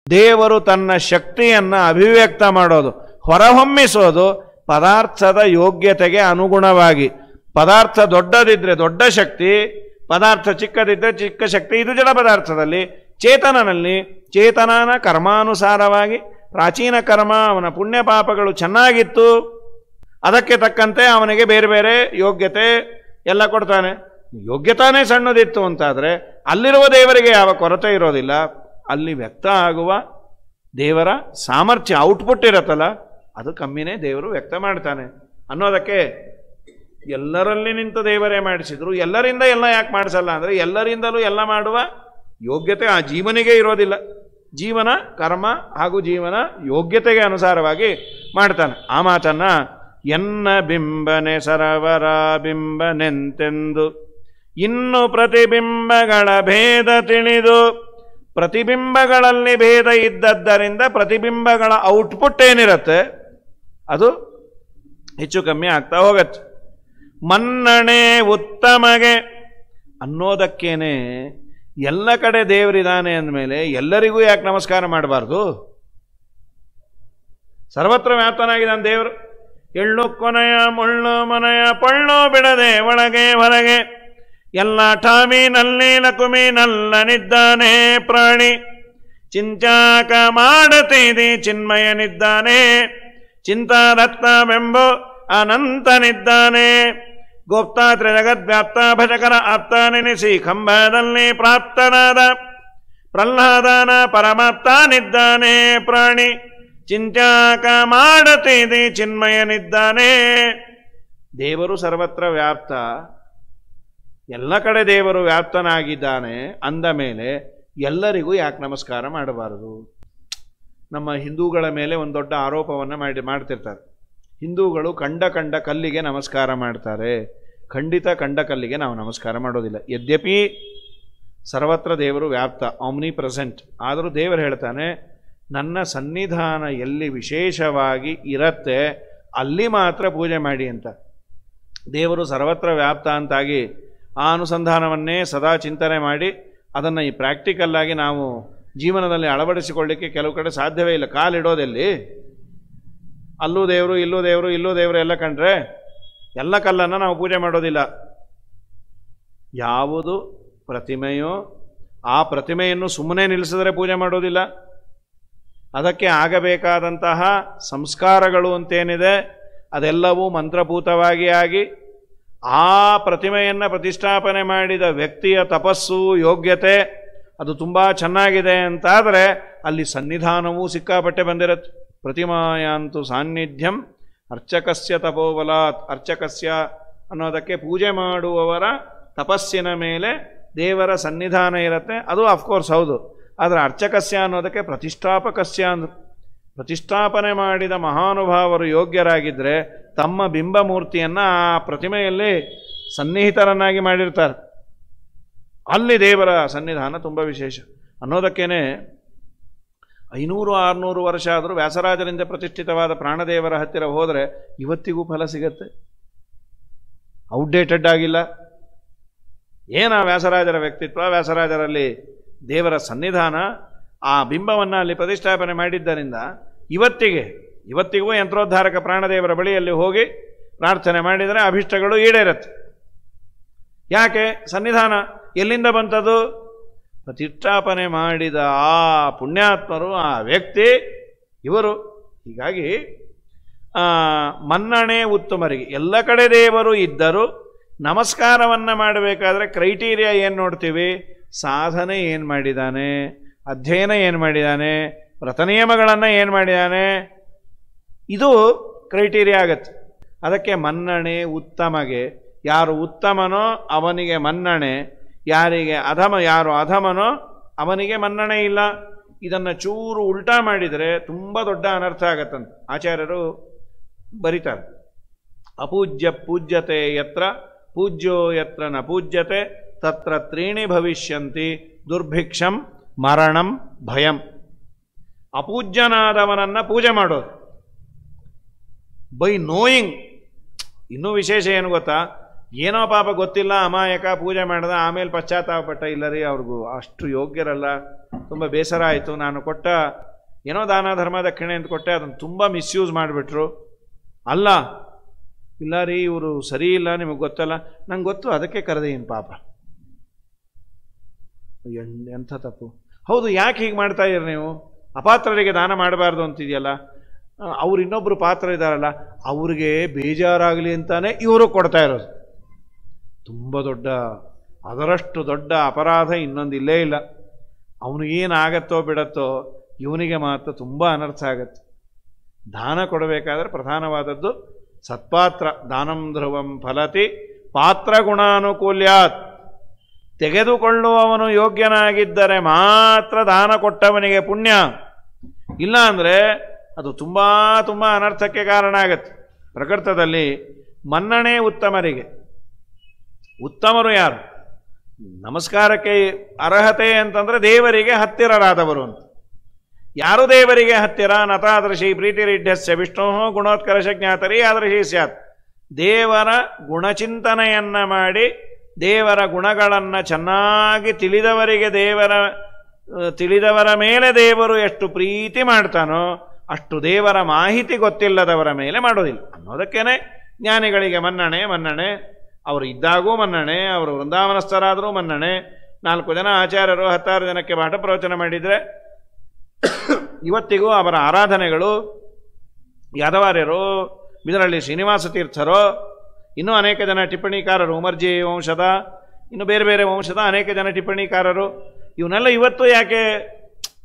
ದೇವರು ತನ್ನ ಶಕ್ತಿಯನ್ನು ಅಭಿವ್ಯಕ್ತ ಮಾಡೋದು, ಹೊರಹೊಮ್ಮಿಸೋದು ಪದಾರ್ಥದ ಯೋಗ್ಯತೆಗೆ ಅನುಗುಣವಾಗಿ. ಪದಾರ್ಥ ದೊಡ್ಡದಿದ್ರೆ ದೊಡ್ಡ ಶಕ್ತಿ, ಪದಾರ್ಥ ಚಿಕ್ಕದಿದ್ದರೆ ಚಿಕ್ಕ ಶಕ್ತಿ. ಇದು ಜಡ ಪದಾರ್ಥದಲ್ಲಿ. ಚೇತನನಲ್ಲಿ ಚೇತನನ ಕರ್ಮಾನುಸಾರವಾಗಿ ಪ್ರಾಚೀನ ಕರ್ಮ, ಅವನ ಪುಣ್ಯ ಪಾಪಗಳು ಚೆನ್ನಾಗಿತ್ತು, ಅದಕ್ಕೆ ತಕ್ಕಂತೆ ಅವನಿಗೆ ಬೇರೆ ಬೇರೆ ಯೋಗ್ಯತೆ ಎಲ್ಲ ಕೊಡ್ತಾನೆ. ಯೋಗ್ಯತಾನೇ ಸಣ್ಣದಿತ್ತು ಅಂತಾದರೆ ಅಲ್ಲಿರುವ ದೇವರಿಗೆ ಯಾವ ಕೊರತೆ ಇರೋದಿಲ್ಲ. ಅಲ್ಲಿ ವ್ಯಕ್ತ ಆಗುವ ದೇವರ ಸಾಮರ್ಥ್ಯ, ಔಟ್ಪುಟ್ ಇರುತ್ತಲ್ಲ, ಅದು ಕಮ್ಮಿನೇ ದೇವರು ವ್ಯಕ್ತ ಮಾಡ್ತಾನೆ ಅನ್ನೋದಕ್ಕೆ ಎಲ್ಲರಲ್ಲಿ ನಿಂತು ದೇವರೇ ಮಾಡಿಸಿದ್ರು. ಎಲ್ಲರಿಂದ ಎಲ್ಲ ಯಾಕೆ ಮಾಡಿಸಲ್ಲ ಅಂದರೆ ಎಲ್ಲರಿಂದಲೂ ಎಲ್ಲ ಮಾಡುವ ಯೋಗ್ಯತೆ ಆ ಜೀವನಿಗೆ ಇರೋದಿಲ್ಲ. ಜೀವನ ಕರ್ಮ ಹಾಗೂ ಜೀವನ ಯೋಗ್ಯತೆಗೆ ಅನುಸಾರವಾಗಿ ಮಾಡ್ತಾನೆ. ಆ ಮಾತನ್ನು ಎನ್ನ ಬಿಂಬನೆ ಸರವರ ಬಿಂಬನೆಂತೆಂದು ಇನ್ನು ಪ್ರತಿಬಿಂಬಗಳ ಭೇದ ತಿಳಿದು, ಪ್ರತಿಬಿಂಬಗಳಲ್ಲಿ ಭೇದ ಇದ್ದದ್ದರಿಂದ ಪ್ರತಿಬಿಂಬಗಳ ಔಟ್ಪುಟ್ ಏನಿರುತ್ತೆ ಅದು ಹೆಚ್ಚು ಕಮ್ಮಿ ಆಗ್ತಾ ಹೋಗತ್ತೆ. ಮನ್ನಣೆ ಉತ್ತಮಗೆ ಅನ್ನೋದಕ್ಕೇನೆ ಎಲ್ಲ ಕಡೆ ದೇವರಿದ್ದಾನೆ ಅಂದಮೇಲೆ ಎಲ್ಲರಿಗೂ ಯಾಕೆ ನಮಸ್ಕಾರ ಮಾಡಬಾರ್ದು? ಸರ್ವತ್ರ ವ್ಯಾಪ್ತನಾಗಿದ್ದಾನೆ ದೇವರು. ಎಳ್ಳು ಕೊನೆಯ ಮುಳ್ಳು ಮನೆಯ ಪಳ್ಳು ಬಿಡದೆ ಒಳಗೆ ಹೊರಗೆ ಎಲ್ಲ ಠಾಮಿನಲ್ಲಿ ಲಕುಮಿನಲ್ಲನಿದ್ದಾನೆ ಪ್ರಾಣಿ. ಚಿಂಚಾಕ ಮಾಡತೀದಿ ಚಿನ್ಮಯನಿದ್ದಾನೆ, ಚಿಂತಾರತ್ನವೆಂಬು ಅನಂತನಿದ್ದಾನೆ. ಗೋಪ್ತಾತ್ರ ಜಗದ್ವ್ಯಾಪ್ತ ಭಜಕರ ಆಪ್ತ ನೆನೆಸಿ ಕಂಬದಲ್ಲಿ ಪ್ರಾಪ್ತನಾದ ಪ್ರಹ್ಲಾದನ ಪರಮಾಪ್ತನಿದ್ದಾನೆ ಪ್ರಾಣಿ. ಚಿಂಚಾಕ ಮಾಡತೀದಿ ಚಿನ್ಮಯನಿದ್ದಾನೆ. ದೇವರು ಸರ್ವತ್ರ ವ್ಯಾಪ್ತ, ಎಲ್ಲ ಕಡೆ ದೇವರು ವ್ಯಾಪ್ತನಾಗಿದ್ದಾನೆ ಅಂದ ಮೇಲೆ ಎಲ್ಲರಿಗೂ ಯಾಕೆ ನಮಸ್ಕಾರ ಮಾಡಬಾರದು? ನಮ್ಮ ಹಿಂದೂಗಳ ಮೇಲೆ ಒಂದು ದೊಡ್ಡ ಆರೋಪವನ್ನು ಮಾಡ್ತಿರ್ತಾರೆ. ಹಿಂದೂಗಳು ಕಂಡ ಕಲ್ಲಿಗೆ ನಮಸ್ಕಾರ ಮಾಡ್ತಾರೆ. ಖಂಡಿತ ಕಂಡ ಕಲ್ಲಿಗೆ ನಾವು ನಮಸ್ಕಾರ ಮಾಡೋದಿಲ್ಲ. ಯದ್ಯಪಿ ಸರ್ವತ್ರ ದೇವರು ವ್ಯಾಪ್ತ, ಆಮ್ನಿ ಪ್ರೆಸೆಂಟ್, ಆದರೂ ದೇವರು ಹೇಳ್ತಾನೆ ನನ್ನ ಸನ್ನಿಧಾನ ಎಲ್ಲಿ ವಿಶೇಷವಾಗಿ ಇರತ್ತೆ ಅಲ್ಲಿ ಮಾತ್ರ ಪೂಜೆ ಮಾಡಿ ಅಂತ. ದೇವರು ಸರ್ವತ್ರ ವ್ಯಾಪ್ತ ಅಂತಾಗಿ ಆ ಅನುಸಂಧಾನವನ್ನೇ ಸದಾ ಚಿಂತನೆ ಮಾಡಿ ಅದನ್ನು ಈ ಪ್ರಾಕ್ಟಿಕಲ್ಲಾಗಿ ನಾವು ಜೀವನದಲ್ಲಿ ಅಳವಡಿಸಿಕೊಳ್ಳಿಕ್ಕೆ ಕೆಲವು ಕಡೆ ಸಾಧ್ಯವೇ ಇಲ್ಲ. ಕಾಲಿಡೋದೆಲ್ಲಿ? ಅಲ್ಲೂ ದೇವರು ಇಲ್ಲೂ ದೇವರು ಇಲ್ಲೂ ದೇವರು ಎಲ್ಲ ಕಂಡ್ರೆ ಎಲ್ಲ ಕಲ್ಲನ್ನು ನಾವು ಪೂಜೆ ಮಾಡೋದಿಲ್ಲ. ಯಾವುದು ಪ್ರತಿಮೆಯೋ ಆ ಪ್ರತಿಮೆಯನ್ನು ಸುಮ್ಮನೆ ನಿಲ್ಲಿಸಿದ್ರೆ ಪೂಜೆ ಮಾಡೋದಿಲ್ಲ. ಅದಕ್ಕೆ ಆಗಬೇಕಾದಂತಹ ಸಂಸ್ಕಾರಗಳು ಅಂತೇನಿದೆ ಅದೆಲ್ಲವೂ ಮಂತ್ರಭೂತವಾಗಿ ಆಗಿ ಆ ಪ್ರತಿಮೆಯನ್ನು ಪ್ರತಿಷ್ಠಾಪನೆ ಮಾಡಿದ ವ್ಯಕ್ತಿಯ ತಪಸ್ಸು ಯೋಗ್ಯತೆ ಅದು ತುಂಬ ಚೆನ್ನಾಗಿದೆ ಅಂತಾದರೆ ಅಲ್ಲಿ ಸನ್ನಿಧಾನವೂ ಸಿಕ್ಕಾಪಟ್ಟೆ ಬಂದಿರುತ್ತೆ. ಪ್ರತಿಮಾಯಾಂತು ಸಾನ್ನಿಧ್ಯಂ ಅರ್ಚಕಸ್ಯ ತಪೋಬಲಾತ್. ಅರ್ಚಕಸ್ಯ ಅನ್ನೋದಕ್ಕೆ ಪೂಜೆ ಮಾಡುವವರ ತಪಸ್ಸಿನ ಮೇಲೆ ದೇವರ ಸನ್ನಿಧಾನ ಇರುತ್ತೆ. ಅದು ಅಫ್ಕೋರ್ಸ್ ಹೌದು. ಆದರೆ ಅರ್ಚಕಸ್ಯ ಅನ್ನೋದಕ್ಕೆ ಪ್ರತಿಷ್ಠಾಪಕಸ್ಯ ಅಂದರು. ಪ್ರತಿಷ್ಠಾಪನೆ ಮಾಡಿದ ಮಹಾನುಭಾವರು ಯೋಗ್ಯರಾಗಿದ್ದರೆ ತಮ್ಮ ಬಿಂಬಮೂರ್ತಿಯನ್ನು ಆ ಪ್ರತಿಮೆಯಲ್ಲಿ ಸನ್ನಿಹಿತರನ್ನಾಗಿ ಮಾಡಿರ್ತಾರೆ. ಅಲ್ಲಿ ದೇವರ ಸನ್ನಿಧಾನ ತುಂಬ ವಿಶೇಷ ಅನ್ನೋದಕ್ಕೇನೆ 500-600 ವರ್ಷ ಆದರೂ ವ್ಯಾಸರಾಜರಿಂದ ಪ್ರತಿಷ್ಠಿತವಾದ ಪ್ರಾಣದೇವರ ಹತ್ತಿರ ಹೋದರೆ ಇವತ್ತಿಗೂ ಫಲ ಸಿಗತ್ತೆ. ಔಟ್ಡೇಟೆಡ್ ಆಗಿಲ್ಲ. ಏನ ವ್ಯಾಸರಾಜರ ವ್ಯಕ್ತಿತ್ವ, ವ್ಯಾಸರಾಜರಲ್ಲಿ ದೇವರ ಸನ್ನಿಧಾನ, ಆ ಬಿಂಬವನ್ನು ಅಲ್ಲಿ ಪ್ರತಿಷ್ಠಾಪನೆ ಮಾಡಿದ್ದರಿಂದ ಇವತ್ತಿಗೂ ಯಂತ್ರೋದ್ಧಾರಕ ಪ್ರಾಣದೇವರ ಬಳಿಯಲ್ಲಿ ಹೋಗಿ ಪ್ರಾರ್ಥನೆ ಮಾಡಿದರೆ ಅಭಿಷ್ಟಗಳು ಈಡೇರತ್ತೆ. ಯಾಕೆ? ಸನ್ನಿಧಾನ ಎಲ್ಲಿಂದ ಬಂತದು? ಪ್ರತಿಷ್ಠಾಪನೆ ಮಾಡಿದ ಆ ಪುಣ್ಯಾತ್ಮರು, ಆ ವ್ಯಕ್ತಿ ಇವರು. ಹೀಗಾಗಿ ಮನ್ನಣೆ ಉತ್ತಮರಿಗೆ ಎಲ್ಲ ಕಡೆ ದೇವರು ಇದ್ದರು. ನಮಸ್ಕಾರವನ್ನು ಮಾಡಬೇಕಾದ್ರೆ ಕ್ರೈಟೀರಿಯಾ ಏನು ನೋಡ್ತೀವಿ? ಸಾಧನೆ ಏನು ಮಾಡಿದ್ದಾನೆ, ಅಧ್ಯಯನ ಏನು ಮಾಡಿದ್ದಾನೆ, ವ್ರತನಿಯಮಗಳನ್ನು ಏನು ಮಾಡಿದ್ದಾನೆ, ಇದು ಕ್ರೈಟೀರಿಯಾ ಆಗತ್ತೆ. ಅದಕ್ಕೆ ಮನ್ನಣೆ ಉತ್ತಮಗೆ. ಯಾರು ಉತ್ತಮನೋ ಅವನಿಗೆ ಮನ್ನಣೆ, ಯಾರು ಅಧಮನೋ ಅವನಿಗೆ ಮನ್ನಣೆ ಇಲ್ಲ. ಇದನ್ನು ಚೂರು ಉಲ್ಟಾ ಮಾಡಿದರೆ ತುಂಬ ದೊಡ್ಡ ಅನರ್ಥ ಆಗತ್ತಂತ ಆಚಾರ್ಯರು ಬರೀತಾರೆ. ಅಪೂಜ್ಯ ಪೂಜ್ಯತೆ ಯತ್ರ ಪೂಜ್ಯೋ ಯತ್ರ ನ ಪೂಜ್ಯತೆ ತತ್ರ ತ್ರೀಣಿ ಭವಿಷ್ಯಂತಿ ದುರ್ಭಿಕ್ಷಂ ಮರಣಂ ಭಯಂ. ಅಪೂಜ್ಯನಾದವನನ್ನು ಪೂಜೆ ಮಾಡೋದು ಬೈ ನೋಯಿಂಗ್. ಇನ್ನೂ ವಿಶೇಷ ಏನು ಗೊತ್ತಾ? ಏನೋ ಪಾಪ ಗೊತ್ತಿಲ್ಲ, ಅಮಾಯಕ, ಪೂಜೆ ಮಾಡಿದ, ಆಮೇಲೆ ಪಶ್ಚಾತ್ತಾಪಪಟ್ಟ. ಇಲ್ಲ ರೀ, ಅವ್ರಿಗೂ ಅಷ್ಟು ಯೋಗ್ಯರಲ್ಲ, ತುಂಬ ಬೇಸರ ಆಯಿತು, ನಾನು ಕೊಟ್ಟ ಏನೋ ದಾನ ಧರ್ಮ ದಕ್ಷಿಣೆ ಅಂತ ಕೊಟ್ಟೆ, ಅದನ್ನು ತುಂಬ ಮಿಸ್ಯೂಸ್ ಮಾಡಿಬಿಟ್ರು. ಅಲ್ಲ, ಇಲ್ಲ ರೀ, ಇವರು ಸರಿ ಇಲ್ಲ, ನಿಮಗೆ ಗೊತ್ತಲ್ಲ. ನಂಗೆ ಗೊತ್ತು, ಅದಕ್ಕೆ ಕರೆದೇನು ಪಾಪ. ಎಂಥ ತಪ್ಪು. ಹೌದು, ಯಾಕೆ ಹೀಗೆ ಮಾಡ್ತಾ ಇದ್ದೀರಿ ನೀವು? ಅಪಾತ್ರರಿಗೆ ದಾನ ಮಾಡಬಾರ್ದು ಅಂತಿದೆಯಲ್ಲ. ಅವ್ರು ಇನ್ನೊಬ್ಬರು ಪಾತ್ರ ಇದ್ದಾರಲ್ಲ, ಅವ್ರಿಗೆ ಬೇಜಾರಾಗಲಿ ಅಂತಾನೆ ಇವರು ಕೊಡ್ತಾ ಇರೋದು. ತುಂಬ ದೊಡ್ಡ, ಅದರಷ್ಟು ದೊಡ್ಡ ಅಪರಾಧ ಇನ್ನೊಂದು ಇಲ್ಲೇ ಇಲ್ಲ. ಅವನಿಗೇನಾಗತ್ತೋ ಬಿಡತ್ತೋ, ಇವನಿಗೆ ಮಾತ್ರ ತುಂಬ ಅನರ್ಥ ಆಗತ್ತೆ. ದಾನ ಕೊಡಬೇಕಾದ್ರೆ ಪ್ರಧಾನವಾದದ್ದು ಸತ್ಪಾತ್ರ. ದಾನಂ ಧ್ರುವಂ ಫಲತಿ ಪಾತ್ರ ಗುಣಾನುಕೂಲ್ಯಾತ್. ತೆಗೆದುಕೊಳ್ಳುವವನು ಯೋಗ್ಯನಾಗಿದ್ದರೆ ಮಾತ್ರ ದಾನ ಕೊಟ್ಟವನಿಗೆ ಪುಣ್ಯ. ಇಲ್ಲ ಅಂದರೆ ಅದು ತುಂಬ ತುಂಬ ಅನರ್ಥಕ್ಕೆ ಕಾರಣ ಆಗತ್ತೆ. ಪ್ರಕೃತದಲ್ಲಿ ಮನ್ನಣೆ ಉತ್ತಮರಿಗೆ. ಉತ್ತಮರು ಯಾರು? ನಮಸ್ಕಾರಕ್ಕೆ ಅರ್ಹತೆ ಅಂತಂದರೆ ದೇವರಿಗೆ ಹತ್ತಿರರಾದವರು ಅಂತ. ಯಾರು ದೇವರಿಗೆ ಹತ್ತಿರ? ನತಾದೃಶಿ ಪ್ರೀತಿರಿಢ್ಯಸ್ಯ ವಿಷ್ಣು ಗುಣೋತ್ಕರ್ಷ ಜ್ಞಾತರಿ ಆದೃಶಿ ಸ್ಯಾತ್. ದೇವರ ಗುಣಚಿಂತನೆಯನ್ನು ಮಾಡಿ ದೇವರ ಗುಣಗಳನ್ನು ಚೆನ್ನಾಗಿ ತಿಳಿದವರ ಮೇಲೆ ದೇವರು ಎಷ್ಟು ಪ್ರೀತಿ ಮಾಡ್ತಾನೋ ಅಷ್ಟು ದೇವರ ಮಾಹಿತಿ ಗೊತ್ತಿಲ್ಲದವರ ಮೇಲೆ ಮಾಡೋದಿಲ್ಲ ಅನ್ನೋದಕ್ಕೇನೆ ಜ್ಞಾನಿಗಳಿಗೆ ಮನ್ನಣೆ. ಅವರು ಇದ್ದಾಗೂ ಮನ್ನಣೆ, ಅವರು ವೃಂದಾವನಸ್ಥರಾದರೂ ಮನ್ನಣೆ. 4 ಜನ ಆಚಾರ್ಯರು 16 ಜನಕ್ಕೆ ಪಾಠ ಪ್ರವಚನ ಮಾಡಿದರೆ ಇವತ್ತಿಗೂ ಅವರ ಆರಾಧನೆಗಳು ಯಾದವಾರ್ಯರು, ಬಿದರಳ್ಳಿ ಶ್ರೀನಿವಾಸ ತೀರ್ಥರು, ಇನ್ನೂ ಅನೇಕ ಜನ ಟಿಪ್ಪಣಿಕಾರರು, ಉಮರ್ಜಿ ವಂಶದ, ಇನ್ನು ಬೇರೆ ಬೇರೆ ವಂಶದ ಅನೇಕ ಜನ ಟಿಪ್ಪಣಿಕಾರರು, ಇವನ್ನೆಲ್ಲ ಇವತ್ತು ಯಾಕೆ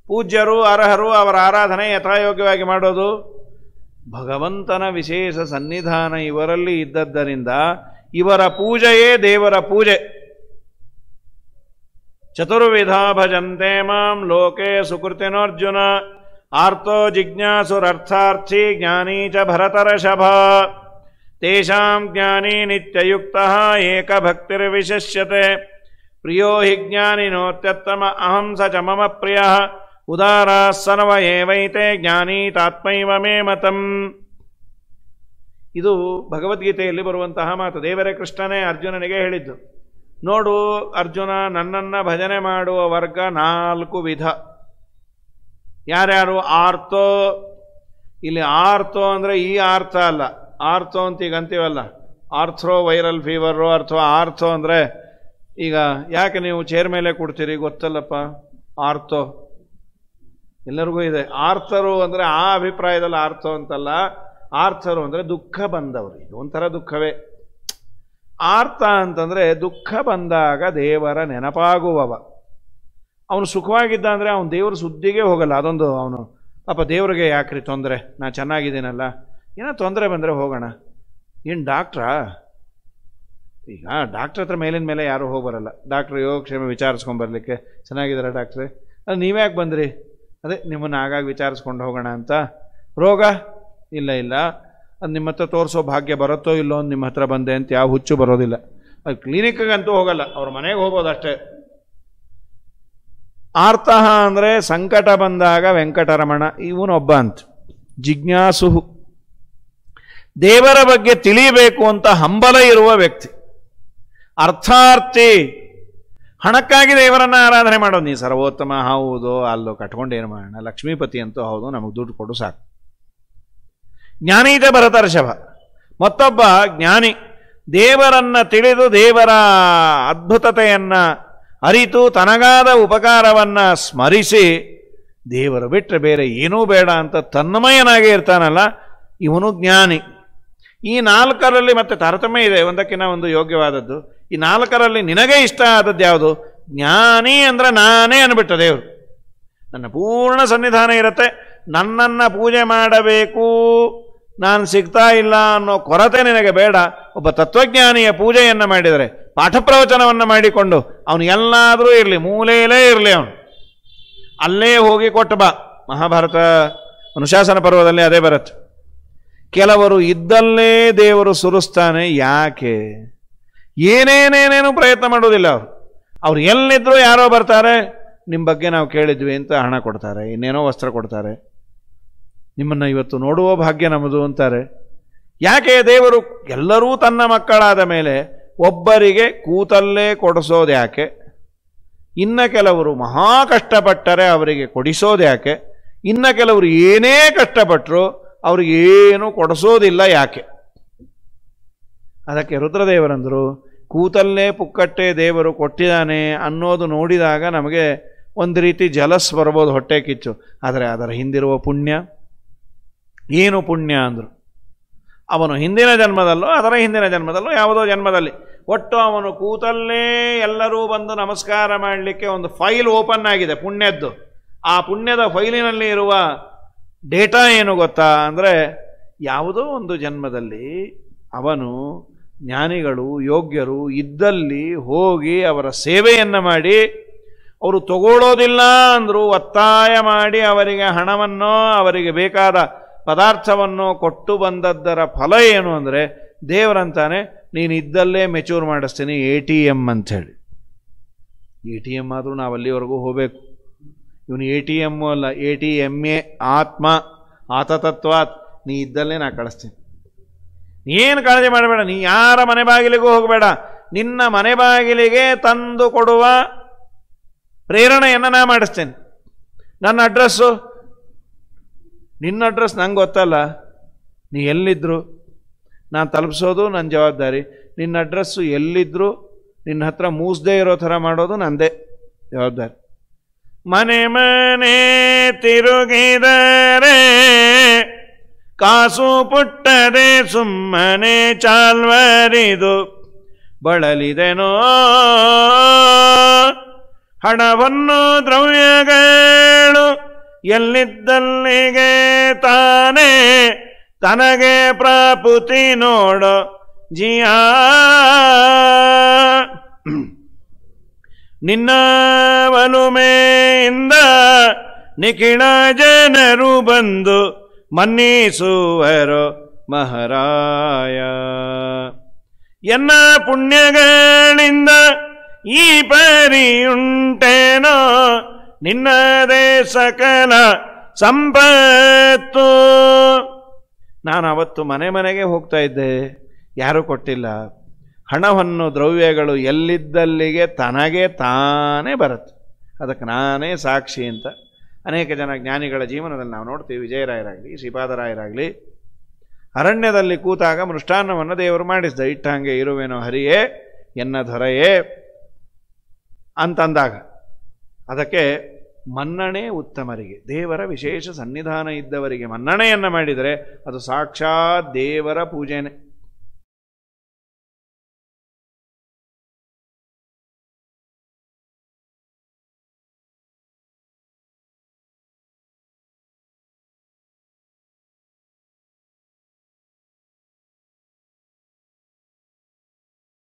ಪೂಜ್ಯರು ಅರ್ಹರು ಅವರ ಆರಾಧನೆ ಯಥಾಯೋಗ್ಯವಾಗಿ ಮಾಡೋದು? ಭಗವಂತನ ವಿಶೇಷ ಸನ್ನಿಧಾನ ಇವರಲ್ಲಿ ಇದ್ದದ್ದರಿಂದ ಇವರ ಪೂಜೆಯೇ ದೇವರ ಪೂಜೆ. ಚತುರ್ವಿಧ ಭಜಂತೆ ಮಾಂ ಲೋಕೆ ಸುಕೃತಿನೋರ್ಜುನ ಆರ್ತೋ ಜಿಜ್ಞಾಸುರರ್ಥಾರ್ಥಿ ಜ್ಞಾನಿ ಚ ಭರತರ್ಷಭ ತೇಷಾಂ ಜ್ಞಾನಿ ನಿತ್ಯಯುಕ್ತಃ ಏಕಭಕ್ತಿರ್ವಿಶಿಷ್ಯತೆ ಪ್ರಿಯೋ ಹಿ ಜ್ಞಾನಿನೋತ್ಯತ್ತಮ ಅಹಂ ಸ ಚ ಮಮ ಪ್ರಿಯಃ ಉದಾರಾಃ ಸರ್ವ ಏವೈತೆ ಜ್ಞಾನಿ ತಾತ್ಮೈವ ಮೇ ಮತಂ. ಇದು ಭಗವದ್ಗೀತೆಯಲ್ಲಿ ಬರುವಂತಹ ಮಾತು. ದೇವರೇ ಕೃಷ್ಣನೇ ಅರ್ಜುನನಿಗೆ ಹೇಳಿದ್ದು, ನೋಡು ಅರ್ಜುನ, ನನ್ನನ್ನು ಭಜನೆ ಮಾಡುವ ವರ್ಗ 4 ವಿಧ. ಯಾರ್ಯಾರು? ಆರ್ತೋ. ಇಲ್ಲಿ ಆರ್ತೋ ಅಂದರೆ ಈ ಅರ್ಥ ಅಲ್ಲ. ಆರ್ಥೋ ಅಂತ ಈಗ ಅಂತೀವಲ್ಲ, ಆರ್ಥ್ರೋ ವೈರಲ್ ಫೀವರು ಅಥವಾ ಆರ್ಥೋ ಅಂದರೆ ಈಗ ಯಾಕೆ ನೀವು ಚೇರ್ ಮೇಲೆ ಕೊಡ್ತೀರಿ ಗೊತ್ತಲ್ಲಪ್ಪ, ಆರ್ಥೋ ಎಲ್ಲರಿಗೂ ಇದೆ. ಆರ್ಥರು ಅಂದರೆ ಆ ಅಭಿಪ್ರಾಯದಲ್ಲಿ ಆರ್ಥೋ ಅಂತಲ್ಲ. ಆರ್ಥರು ಅಂದರೆ ದುಃಖ ಬಂದವರು. ಇದು ಒಂಥರ ದುಃಖವೇ. ಆರ್ತ ಅಂತಂದರೆ ದುಃಖ ಬಂದಾಗ ದೇವರ ನೆನಪಾಗುವವ. ಅವನು ಸುಖವಾಗಿದ್ದ ಅಂದರೆ ಅವನು ದೇವರ ಸುದ್ದಿಗೆ ಹೋಗಲ್ಲ. ಅದೊಂದು ಅವನು ಪಾಪ ದೇವರಿಗೆ ಯಾಕ್ರಿ ತೊಂದರೆ, ನಾ ಚೆನ್ನಾಗಿದ್ದೀನಲ್ಲ, ಏನೋ ತೊಂದರೆ ಬಂದರೆ ಹೋಗೋಣ. ಏನು ಡಾಕ್ಟ್ರಾ? ಈಗ ಡಾಕ್ಟ್ರ್ ಹತ್ರ ಮೇಲಿನ ಮೇಲೆ ಯಾರೂ ಹೋಗ್ಬರಲ್ಲ. ಡಾಕ್ಟ್ರು ಯೋಗಕ್ಷೇಮ ವಿಚಾರಿಸ್ಕೊಂಬರ್ಲಿಕ್ಕೆ, ಚೆನ್ನಾಗಿದ್ದಾರೆ ಡಾಕ್ಟ್ರೇ, ಅದು ನೀವ್ಯಾಕೆ ಬಂದ್ರಿ? ಅದೇ ನಿಮ್ಮನ್ನು ಆಗಾಗ ವಿಚಾರಿಸ್ಕೊಂಡು ಹೋಗೋಣ ಅಂತ. ರೋಗ? ಇಲ್ಲ, ಅದು ನಿಮ್ಮ ಹತ್ರ ತೋರಿಸೋ ಭಾಗ್ಯ ಬರುತ್ತೋ ಇಲ್ಲೋ ಅಂತ ನಿಮ್ಮ ಹತ್ರ ಬಂದೆ ಅಂತ ಯಾವ ಹುಚ್ಚು ಬರೋದಿಲ್ಲ. ಅದು ಕ್ಲಿನಿಕ್ಗಂತೂ ಹೋಗಲ್ಲ, ಅವ್ರ ಮನೆಗೆ ಹೋಗೋದು ಅಷ್ಟೇ. ಆರ್ತಃ ಅಂದರೆ ಸಂಕಟ ಬಂದಾಗ ವೆಂಕಟರಮಣ ಇವನೊಬ್ಬ ಅಂತ. ಜಿಜ್ಞಾಸು, ದೇವರ ಬಗ್ಗೆ ತಿಳಿಯಬೇಕು ಅಂತ ಹಂಬಲ ಇರುವ ವ್ಯಕ್ತಿ. ಅರ್ಥಾರ್ಥಿ, ಹಣಕ್ಕಾಗಿ ದೇವರನ್ನ ಆರಾಧನೆ ಮಾಡೋದು. ನೀ ಸರ್ವೋತ್ತಮ ಹೌದು, ಅಲ್ಲೋ ಕಟ್ಕೊಂಡು ಏನು ಮಾಡೋಣ, ಲಕ್ಷ್ಮೀಪತಿ ಅಂತೂ ಹೌದು, ನಮಗೆ ದುಡ್ಡು ಕೊಡು ಸಾಕು. ಜ್ಞಾನೀತ ಭರತರ್ಷಭ, ಮತ್ತೊಬ್ಬ ಜ್ಞಾನಿ, ದೇವರನ್ನ ತಿಳಿದು ದೇವರ ಅದ್ಭುತತೆಯನ್ನ ಅರಿತು ತನಗಾದ ಉಪಕಾರವನ್ನ ಸ್ಮರಿಸಿ ದೇವರು ಬಿಟ್ಟರೆ ಬೇರೆ ಏನೂ ಬೇಡ ಅಂತ ತನ್ಮಯನಾಗಿ ಇರ್ತಾನಲ್ಲ, ಇವನು ಜ್ಞಾನಿ. ಈ 4ರಲ್ಲಿ ಮತ್ತೆ ತಾರತಮ್ಯ ಇದೆ, ಒಂದಕ್ಕಿಂತ ಒಂದು ಯೋಗ್ಯವಾದದ್ದು. ಈ 4ರಲ್ಲಿ ನಿನಗೆ ಇಷ್ಟ ಆದದ್ದು ಯಾವುದು? ಜ್ಞಾನಿ ಅಂದರೆ ನಾನೇ ಅಂದ್ಬಿಟ್ಟ ದೇವರು. ನನ್ನ ಪೂರ್ಣ ಸನ್ನಿಧಾನ ಇರುತ್ತೆ, ನನ್ನನ್ನು ಪೂಜೆ ಮಾಡಬೇಕು, ನಾನು ಸಿಗ್ತಾ ಇಲ್ಲ ಅನ್ನೋ ಕೊರತೆ ನಿನಗೆ ಬೇಡ. ಒಬ್ಬ ತತ್ವಜ್ಞಾನಿಯ ಪೂಜೆಯನ್ನು ಮಾಡಿದರೆ, ಪಾಠ ಪ್ರವಚನವನ್ನು ಮಾಡಿಕೊಂಡು ಅವನು ಎಲ್ಲಾದರೂ ಇರಲಿ, ಮೂಲೆಯಲ್ಲೇ ಇರಲಿ, ಅವನು ಅಲ್ಲೇ ಹೋಗಿ ಕೊಟ್ಟು ಬಾ. ಮಹಾಭಾರತ ಅನುಶಾಸನ ಪರ್ವದಲ್ಲಿ ಅದೇ ಬರುತ್ತೆ. ಕೆಲವರು ಇದ್ದಲ್ಲೇ ದೇವರು ಸುರಿಸ್ತಾನೆ. ಯಾಕೆ? ಏನೇನೇನೇನು ಪ್ರಯತ್ನ ಮಾಡೋದಿಲ್ಲ ಅವರು. ಅವ್ರು ಎಲ್ಲಿದ್ದರೂ ಯಾರೋ ಬರ್ತಾರೆ, ನಿಮ್ಮ ಬಗ್ಗೆ ನಾವು ಕೇಳಿದ್ವಿ ಅಂತ ಹಣ ಕೊಡ್ತಾರೆ, ಇನ್ನೇನೋ ವಸ್ತ್ರ ಕೊಡ್ತಾರೆ, ನಿಮ್ಮನ್ನು ಇವತ್ತು ನೋಡುವ ಭಾಗ್ಯ ನಮ್ಮದು ಅಂತಾರೆ. ಯಾಕೆ? ದೇವರು ಎಲ್ಲರೂ ತನ್ನ ಮಕ್ಕಳಾದ ಮೇಲೆ ಒಬ್ಬರಿಗೆ ಕೂತಲ್ಲೇ ಕೊಡಿಸೋದು ಯಾಕೆ, ಇನ್ನು ಕೆಲವರು ಮಹಾ ಕಷ್ಟಪಟ್ಟರೆ ಅವರಿಗೆ ಕೊಡಿಸೋದು ಯಾಕೆ, ಇನ್ನು ಕೆಲವರು ಏನೇ ಕಷ್ಟಪಟ್ಟರು ಅವ್ರಿಗೆ ಏನು ಕೊಡಿಸೋದಿಲ್ಲ ಯಾಕೆ? ಅದಕ್ಕೆ ರುದ್ರದೇವರಂದರು, ಕೂತಲ್ಲೇ ಪುಕ್ಕಟ್ಟೆ ದೇವರು ಕೊಟ್ಟಿದ್ದಾನೆ ಅನ್ನೋದು ನೋಡಿದಾಗ ನಮಗೆ ಒಂದು ರೀತಿ ಜಲಸ್ ಬರ್ಬೋದು, ಹೊಟ್ಟೆ ಕಿಚ್ಚು. ಆದರೆ ಅದರ ಹಿಂದಿರುವ ಪುಣ್ಯ ಏನು? ಪುಣ್ಯ ಅಂದರು ಅವನು ಹಿಂದಿನ ಜನ್ಮದಲ್ಲೋ ಅದರ ಹಿಂದಿನ ಜನ್ಮದಲ್ಲೋ ಯಾವುದೋ ಜನ್ಮದಲ್ಲಿ ಒಟ್ಟು ಅವನು ಕೂತಲ್ಲೇ ಎಲ್ಲರೂ ಬಂದು ನಮಸ್ಕಾರ ಮಾಡಲಿಕ್ಕೆ ಒಂದು ಫೈಲ್ ಓಪನ್ ಆಗಿದೆ ಪುಣ್ಯದ್ದು. ಆ ಪುಣ್ಯದ ಫೈಲಿನಲ್ಲಿ ಇರುವ ಡೇಟಾ ಏನು ಗೊತ್ತಾ ಅಂದರೆ, ಯಾವುದೋ ಒಂದು ಜನ್ಮದಲ್ಲಿ ಅವನು ಜ್ಞಾನಿಗಳು ಯೋಗ್ಯರು ಇದ್ದಲ್ಲಿ ಹೋಗಿ ಅವರ ಸೇವೆಯನ್ನು ಮಾಡಿ, ಅವರು ತಗೊಳ್ಳೋದಿಲ್ಲ ಅಂದರೂ ಒತ್ತಾಯ ಮಾಡಿ ಅವರಿಗೆ ಹಣವನ್ನು ಅವರಿಗೆ ಬೇಕಾದ ಪದಾರ್ಥವನ್ನು ಕೊಟ್ಟು ಬಂದದ್ದರ ಫಲ ಏನು ಅಂದರೆ, ದೇವರಂತಾನೆ ನೀನು ಇದ್ದಲ್ಲೇ ಮೆಚೂರ್ ಮಾಡಿಸ್ತೀನಿ ATM ಅಂಥೇಳಿ. ATM ಆದರೂ ನಾವು ಅಲ್ಲಿವರೆಗೂ ಹೋಗಬೇಕು. ಇವನು ATM ಅಲ್ಲ, ATMA, ಆತ್ಮ ಆತತತ್ವಾತ್. ನೀ ಇದ್ದಲ್ಲೇ ನಾ ಕಳಿಸ್ತೀನಿ, ಏನು ಕಾಳಜಿ ಮಾಡಬೇಡ, ನೀ ಯಾರ ಮನೆ ಬಾಗಿಲಿಗೂ ಹೋಗಬೇಡ, ನಿನ್ನ ಮನೆ ಬಾಗಿಲಿಗೆ ತಂದು ಕೊಡುವ ಪ್ರೇರಣೆಯನ್ನು ನಾ ಮಾಡಿಸ್ತೇನೆ. ನನ್ನ ಅಡ್ರೆಸ್ಸು, ನಿನ್ನ ಅಡ್ರೆಸ್ ನಂಗೆ ಗೊತ್ತಲ್ಲ, ನೀ ಎಲ್ಲಿದ್ದರು ನಾನು ತಲುಪಿಸೋದು ನನ್ನ ಜವಾಬ್ದಾರಿ. ನಿನ್ನ ಅಡ್ರೆಸ್ಸು ಎಲ್ಲಿದ್ದರೂ ನಿನ್ನ ಹತ್ರ ಮೂಸದೇ ಇರೋ ಥರ ಮಾಡೋದು ನಂದೇ ಜವಾಬ್ದಾರಿ. ಮನೆ ಮನೆ ತಿರುಗಿದರೆ ಕಾಸು ಪುಟ್ಟದೆ ಸುಮ್ಮನೆ ಚಾಲ್ವರಿದು ಬಳಲಿದೆನೋ, ಹಣವನ್ನು ದ್ರವ್ಯಗಳು ಎಲ್ಲಿದ್ದಲ್ಲಿಗೆ ತಾನೇ ತನಗೆ ಪ್ರಾಪುತಿ ನೋಡೋ ಜಿಯಾ. ನಿನ್ನ ಒಲುಮೆಯಿಂದ ನಿಖಿಳ ಜನರು ಬಂದು ಮನ್ನಿಸುವರು ಮಹಾರಾಯ. ಎನ್ನ ಪುಣ್ಯಗಳಿಂದ ಈ ಪರಿಯುಂಟೇನೋ ನಿನ್ನದೇ ಸಕಲ ಸಂಪತ್ತು. ನಾನು ಅವತ್ತು ಮನೆ ಮನೆಗೆ ಹೋಗ್ತಾ ಇದ್ದೆ, ಯಾರೂ ಕೊಟ್ಟಿಲ್ಲ. ಹಣವನ್ನು ದ್ರವ್ಯಗಳು ಎಲ್ಲಿದ್ದಲ್ಲಿಗೆ ತನಗೆ ತಾನೇ ಬರುತ್ತೆ, ಅದಕ್ಕೆ ನಾನೇ ಸಾಕ್ಷಿ ಅಂತ ಅನೇಕ ಜನ ಜ್ಞಾನಿಗಳ ಜೀವನದಲ್ಲಿ ನಾವು ನೋಡ್ತೀವಿ. ವಿಜಯರಾಯರಾಗಲಿ ಶ್ರೀಪಾದರಾಯರಾಗಲಿ ಅರಣ್ಯದಲ್ಲಿ ಕೂತಾಗ ಮೃಷ್ಟಾನ್ನವನ್ನು ದೇವರು ಮಾಡಿಸ್ದ. ಇಟ್ಟಂಗೆ ಇರುವೆನೋ ಹರಿಯೇ ಎನ್ನ ದೊರೆಯೇ ಅಂತಂದಾಗ ಅದಕ್ಕೆ ಮನ್ನಣೆ ಉತ್ತಮರಿಗೆ, ದೇವರ ವಿಶೇಷ ಸನ್ನಿಧಾನ ಇದ್ದವರಿಗೆ ಮನ್ನಣೆಯನ್ನು ಮಾಡಿದರೆ ಅದು ಸಾಕ್ಷಾತ್ ದೇವರ ಪೂಜೆನೇ.